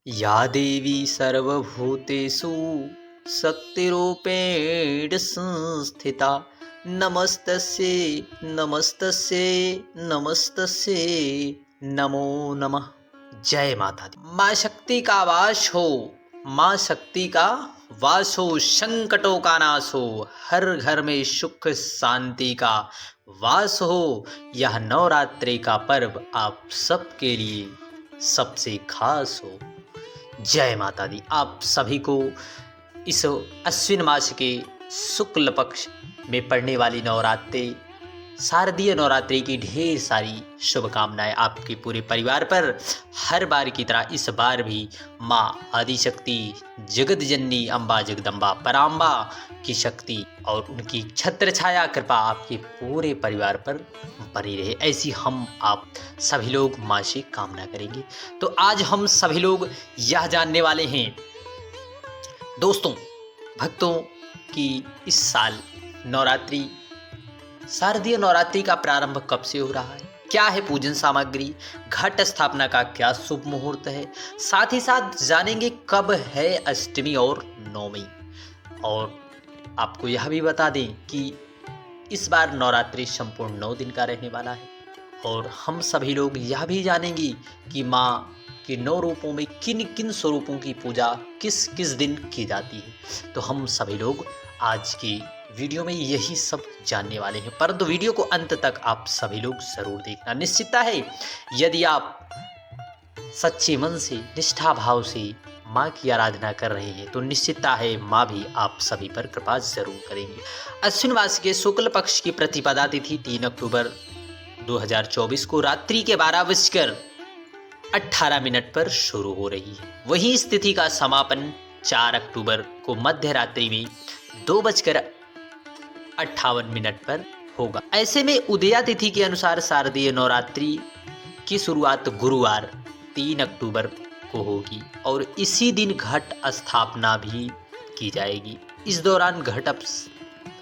या देवी सर्वभूतेषु शक्तिरूपेण संस्थिता नमस्तस्यै नमस्तस्यै नमस्तस्यै नमो नमः। जय माता दी। माँ शक्ति का वास हो, माँ शक्ति का वास हो, संकटों का नाश हो, हर घर में सुख शांति का वास हो। यह नवरात्रि का पर्व आप सबके लिए सबसे खास हो। जय माता दी। आप सभी को इस अश्विन मास के शुक्ल पक्ष में पड़ने वाली नवरात्रि, शारदीय नवरात्रि की ढेर सारी शुभकामनाएं आपके पूरे परिवार पर। हर बार की तरह इस बार भी माँ आदिशक्ति जगत जननी अम्बा जगदम्बा पराम्बा की शक्ति और उनकी छत्र छाया कृपा आपके पूरे परिवार पर बनी रहे, ऐसी हम आप सभी लोग माँ से कामना करेंगे। तो आज हम सभी लोग यह जानने वाले हैं दोस्तों, भक्तों की इस साल नवरात्रि, शारदीय नवरात्रि का प्रारंभ कब से हो रहा है, क्या है पूजन सामग्री, घट स्थापना का क्या शुभ मुहूर्त है, साथ ही साथ जानेंगे कब है अष्टमी और नवमी। और आपको यह भी बता दें कि इस बार नवरात्रि संपूर्ण 9 दिन का रहने वाला है। और हम सभी लोग यह भी जानेंगे कि माँ के 9 रूपों में किन किन स्वरूपों की पूजा किस किस दिन की जाती है। तो हम सभी लोग आज की वीडियो में यही सब जानने वाले हैं, परंतु वीडियो को अंत तक आप सभी लोग जरूर देखना। निश्चितता है यदि आप सच्चे मन से निष्ठा भाव से माँ की आराधना कर रहे हैं तो निश्चितता है माँ भी आप सभी पर कृपा जरूर करेंगी। अश्विन मास के शुक्ल पक्ष की प्रतिपदा तिथि 3 अक्टूबर 2024 को रात्रि के 12:18 पर शुरू हो रही है। वहीं इस तिथि का समापन 4 अक्टूबर को मध्य रात्रि में 2:58 पर होगा। ऐसे में उदया तिथि के अनुसार शारदीय नवरात्रि की शुरुआत गुरुवार 3 अक्टूबर को होगी और इसी दिन घट स्थापना भी की जाएगी। इस दौरान घट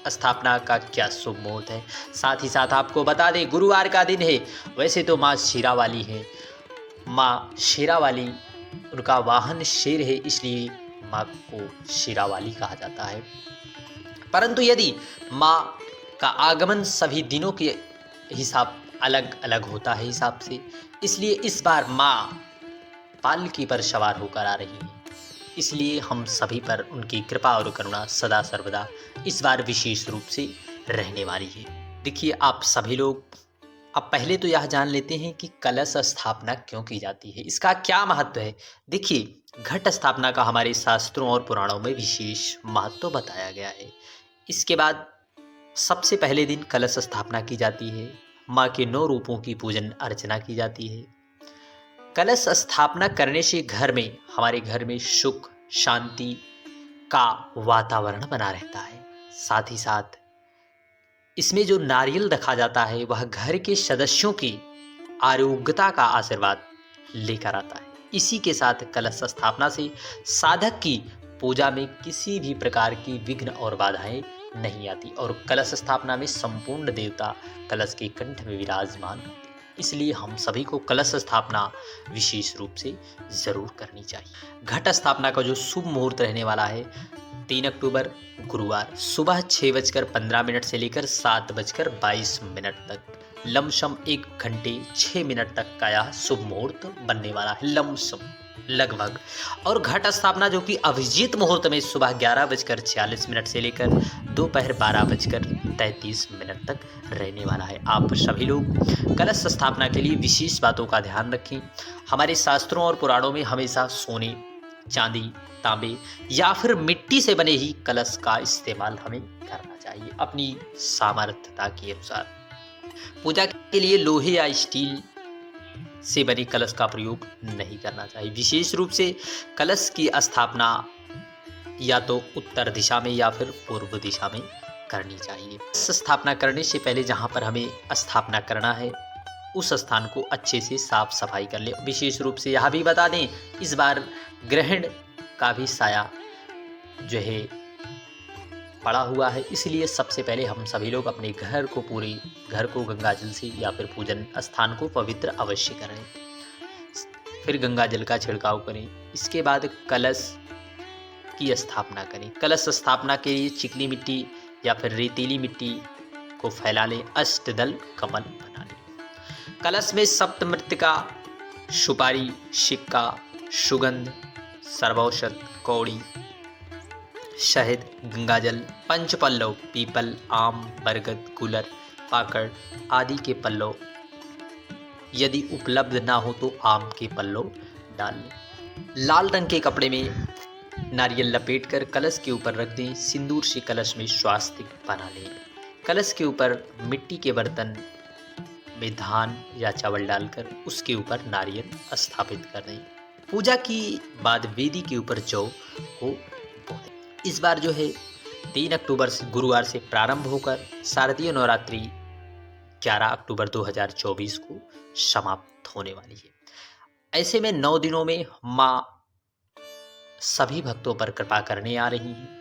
स्थापना का क्या शुभ मुहूर्त है, साथ ही साथ आपको बता दें गुरुवार का दिन है। वैसे तो माँ शेरावाली है, माँ शेरावाली उनका वाहन शेर है, इसलिए माँ को शेरावाली कहा जाता है। परंतु यदि माँ का आगमन सभी दिनों के हिसाब अलग अलग होता है हिसाब से, इसलिए इस बार माँ पालकी पर सवार होकर आ रही है, इसलिए हम सभी पर उनकी कृपा और करुणा सदा सर्वदा इस बार विशेष रूप से रहने वाली है। देखिए आप सभी लोग अब पहले तो यह जान लेते हैं कि कलश स्थापना क्यों की जाती है, इसका क्या महत्व है। देखिए घट स्थापना का हमारे शास्त्रों और पुराणों में विशेष महत्व बताया गया है। इसके बाद सबसे पहले दिन कलश स्थापना की जाती है, माँ के 9 रूपों की पूजन अर्चना की जाती है। कलश स्थापना करने से घर में, हमारे घर में सुख शांति का वातावरण बना रहता है। साथ ही साथ इसमें जो नारियल रखा जाता है वह घर के सदस्यों की आरोग्यता का आशीर्वाद लेकर आता है। इसी के साथ कलश स्थापना से साधक की पूजा में किसी भी प्रकार की विघ्न और बाधाएं नहीं आती और कलश स्थापना में संपूर्ण देवता कलश के कंठ में विराजमान होते हैं। इसलिए हम सभी को कलश स्थापना विशेष रूप से जरूर करनी चाहिए। घट स्थापना का जो शुभ मुहूर्त रहने वाला है 3 अक्टूबर गुरुवार सुबह 6:15 से लेकर 7:22 तक, लमसम 1 घंटे 6 मिनट तक का यह शुभ मुहूर्त बनने वाला है, लमसम लगभग। और घट स्थापना जो कि अभिजीत मुहूर्त में सुबह 11:46 से लेकर दोपहर 12:33 तक रहने वाला है। आप सभी लोग कलश स्थापना के लिए विशेष बातों का ध्यान रखें। हमारे शास्त्रों और पुराणों में हमेशा सोने, चांदी, तांबे या फिर मिट्टी से बने ही कलश का इस्तेमाल हमें करना चाहिए अपनी सामर्थ्यता के अनुसार। पूजा के लिए लोहे या स्टील से बने कलश का प्रयोग नहीं करना चाहिए। विशेष रूप से कलश की स्थापना या तो उत्तर दिशा में या फिर पूर्व दिशा में करनी चाहिए। स्थापना करने से पहले जहां पर हमें स्थापना करना है उस स्थान को अच्छे से साफ सफाई कर ले। विशेष रूप से यह भी बता दें इस बार ग्रहण का भी साया जो है पड़ा हुआ है, इसलिए सबसे पहले हम सभी लोग अपने पूरे घर को गंगाजल से या फिर पूजन स्थान को पवित्र अवश्य करें। फिर गंगा जल का छिड़काव करें। इसके बाद कलश की स्थापना करें। कलश स्थापना के लिए चिकनी मिट्टी या फिर रेतीली मिट्टी को फैला लें। अष्टदल कमल बना लें। कलश में सप्तमृत्तिका, सुपारी, सिक्का, सुगंध, सर्वौषध, कौड़ी, शहद, गंगाजल, पंचपल्लव, पीपल, आम, बरगद, गुलर, पाकड़ आदि के पल्लव, यदि उपलब्ध ना हो तो आम के पल्लव डाल लें। लाल रंग के कपड़े में नारियल लपेटकर कलश के ऊपर रख दें। सिंदूर से कलश में स्वास्तिक बना लें। कलश के ऊपर मिट्टी के बर्तन में धान या चावल डालकर उसके ऊपर नारियल स्थापित कर दें। पूजा की बाद वेदी के ऊपर जौ को बो दें। इस बार जो है 3 अक्टूबर से गुरुवार से प्रारंभ होकर शारदीय नवरात्रि 11 अक्टूबर 2024 को समाप्त होने वाली है। ऐसे में 9 दिनों में माँ सभी भक्तों पर कृपा करने आ रही हैं।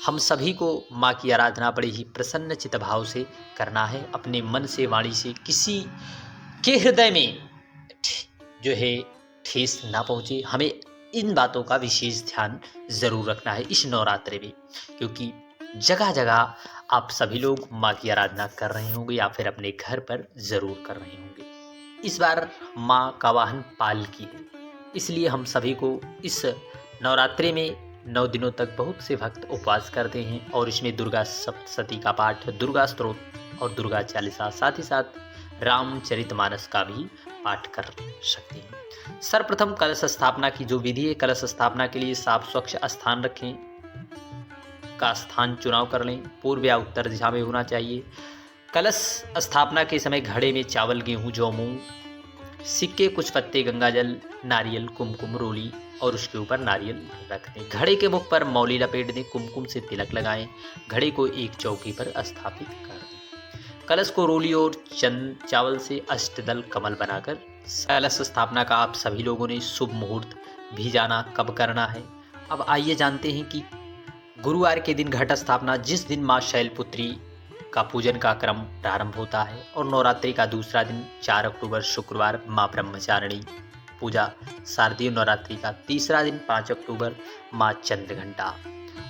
हम सभी को माँ की आराधना बड़े ही प्रसन्न चित्त भाव से करना है। अपने मन से, वाणी से किसी के हृदय में जो है ठेस ना पहुँचे। हमें इन बातों का विशेष ध्यान जरूर रखना है इस नवरात्रि में, क्योंकि जगह जगह आप सभी लोग माँ की आराधना कर रहे होंगे या फिर अपने घर पर जरूर कर रहे होंगे। इस बार माँ का वाहन पालकी है, इसलिए हम सभी को इस नवरात्रि में 9 दिनों तक बहुत से भक्त उपवास करते हैं और इसमें दुर्गा सप्तशती का पाठ, दुर्गा स्तोत्र और दुर्गा चालीसा, साथ ही साथ रामचरितमानस का भी पाठ कर सकते हैं। सर्वप्रथम कलश स्थापना की जो विधि है, कलश स्थापना के लिए साफ स्वच्छ स्थान रखें, का स्थान चुनाव कर लें। पूर्व या उत्तर दिशा में होना चाहिए। कलश स्थापना के समय घड़े में चावल, गेहूं, जौ, मूंग, सिक्के, कुछ पत्ते, गंगाजल, नारियल, कुमकुम, रोली और उसके ऊपर नारियल रख दें। घड़े के मुख पर मौली लपेट दें। कुमकुम से तिलक लगाएं। घड़े को एक चौकी पर स्थापित कर दें। कलश को रोली और चावल से अष्टदल कमल बनाकर कलश स्थापना का आप सभी लोगों ने शुभ मुहूर्त भी जाना कब करना है। अब आइए जानते हैं कि गुरुवार के दिन घट स्थापना, जिस दिन माँ शैलपुत्री का पूजन का क्रम प्रारंभ होता है, और नवरात्रि का दूसरा दिन 4 अक्टूबर शुक्रवार माँ ब्रह्मचारिणी पूजा, शारदीय नवरात्रि का तीसरा दिन 5 अक्टूबर माँ चंद्रघंटा,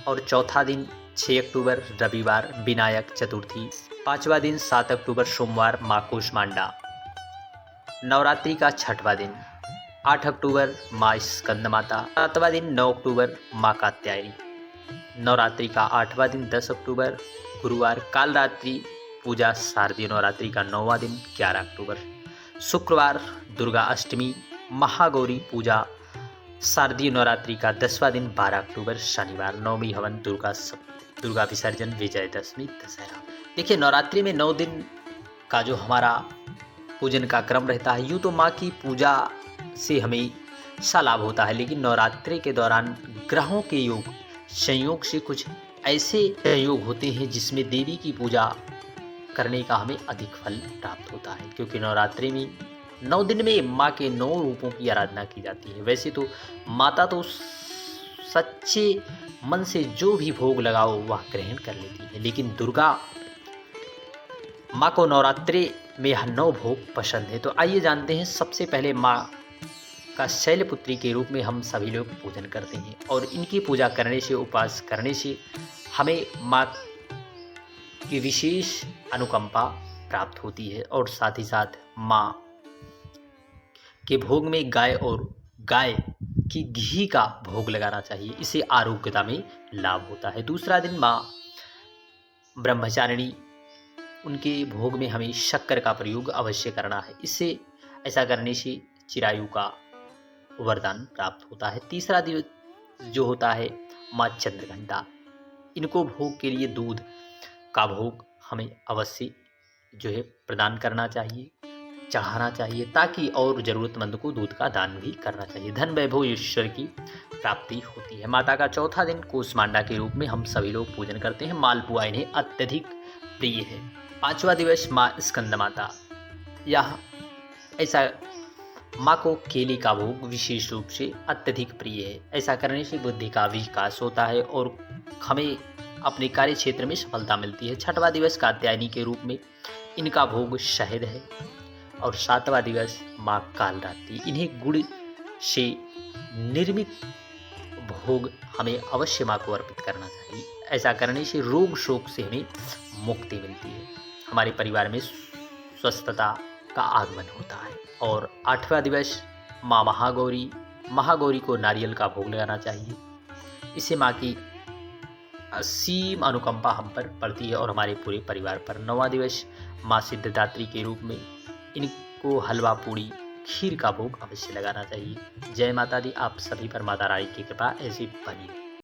और चौथा दिन 6 अक्टूबर रविवार विनायक चतुर्थी, पांचवा दिन 7 अक्टूबर सोमवार माँ कूष्मांडा, नवरात्रि का छठवां दिन 8 अक्टूबर माँ स्कंद माता, 7वां दिन 9 अक्टूबर माँ कात्यायनी, नवरात्रि का 8वां दिन 10 अक्टूबर गुरुवार कालरात्रि पूजा, शारदीय नवरात्रि का 9वां दिन 11 अक्टूबर शुक्रवार दुर्गा अष्टमी, महागौरी पूजा, शारदीय नवरात्रि का 10वां दिन 12 अक्टूबर शनिवार, नवमी हवन, दुर्गा विसर्जन, विजयदशमी, दशहरा। देखिए, नवरात्रि में 9 दिन का जो हमारा पूजन का क्रम रहता है, यूँ तो माँ की पूजा से हमें सा लाभ होता है, लेकिन नवरात्रि के दौरान ग्रहों के योग संयोग से कुछ ऐसे योग होते हैं जिसमें देवी की पूजा करने का हमें अधिक फल प्राप्त होता है, क्योंकि नवरात्रि में 9 दिन में माँ के 9 रूपों की आराधना की जाती है। वैसे तो माता तो सच्चे मन से जो भी भोग लगाओ वह ग्रहण कर लेती है, लेकिन दुर्गा माँ को नवरात्रि में यह 9 भोग पसंद है। तो आइए जानते हैं। सबसे पहले माँ का शैलपुत्री के रूप में हम सभी लोग पूजन करते हैं, और इनकी पूजा करने से, उपवास करने से हमें माँ की विशेष अनुकंपा प्राप्त होती है, और साथ ही साथ माँ के भोग में गाय की घी का भोग लगाना चाहिए। इससे आरोग्यता में लाभ होता है। दूसरा दिन माँ ब्रह्मचारिणी, उनके भोग में हमें शक्कर का प्रयोग अवश्य करना है। इससे ऐसा करने से चिरायु का वरदान प्राप्त होता है। तीसरा दिवस जो होता है माँ चंद्रघंटा, इनको भोग के लिए दूध का भोग हमें अवश्य जो है प्रदान करना चाहिए, चढ़ाना चाहिए, ताकि और ज़रूरतमंद को दूध का दान भी करना चाहिए। धन वैभव ईश्वर की प्राप्ति होती है। माता का चौथा दिन कूष्मांडा के रूप में हम सभी लोग पूजन करते हैं। मालपुआ इन्हें अत्यधिक प्रिय है। 5वां दिवस माँ स्कंद माता, यह ऐसा माँ को केले का भोग विशेष रूप से अत्यधिक प्रिय है। ऐसा करने से बुद्धि का विकास होता है और हमें अपने कार्य क्षेत्र में सफलता मिलती है। 6वां दिवस कात्यायनी के रूप में इनका भोग शहद है, और 7वां दिवस माँ कालरात्रि, इन्हें गुड़ से निर्मित भोग हमें अवश्य माँ को अर्पित करना चाहिए। ऐसा करने से रोग शोक से हमें मुक्ति मिलती है, हमारे परिवार में स्वस्थता का आगमन होता है। और 8वां दिवस माँ महागौरी, महागौरी को नारियल का भोग लगाना चाहिए। इससे माँ की असीम अनुकंपा हम पर पड़ती है और हमारे पूरे परिवार पर। 9वां दिवस माँ सिद्धिदात्री के रूप में इनको हलवा पूड़ी खीर का भोग अवश्य लगाना चाहिए। जय माता दी। आप सभी पर माता रानी की कृपा ऐसी बनी रहे।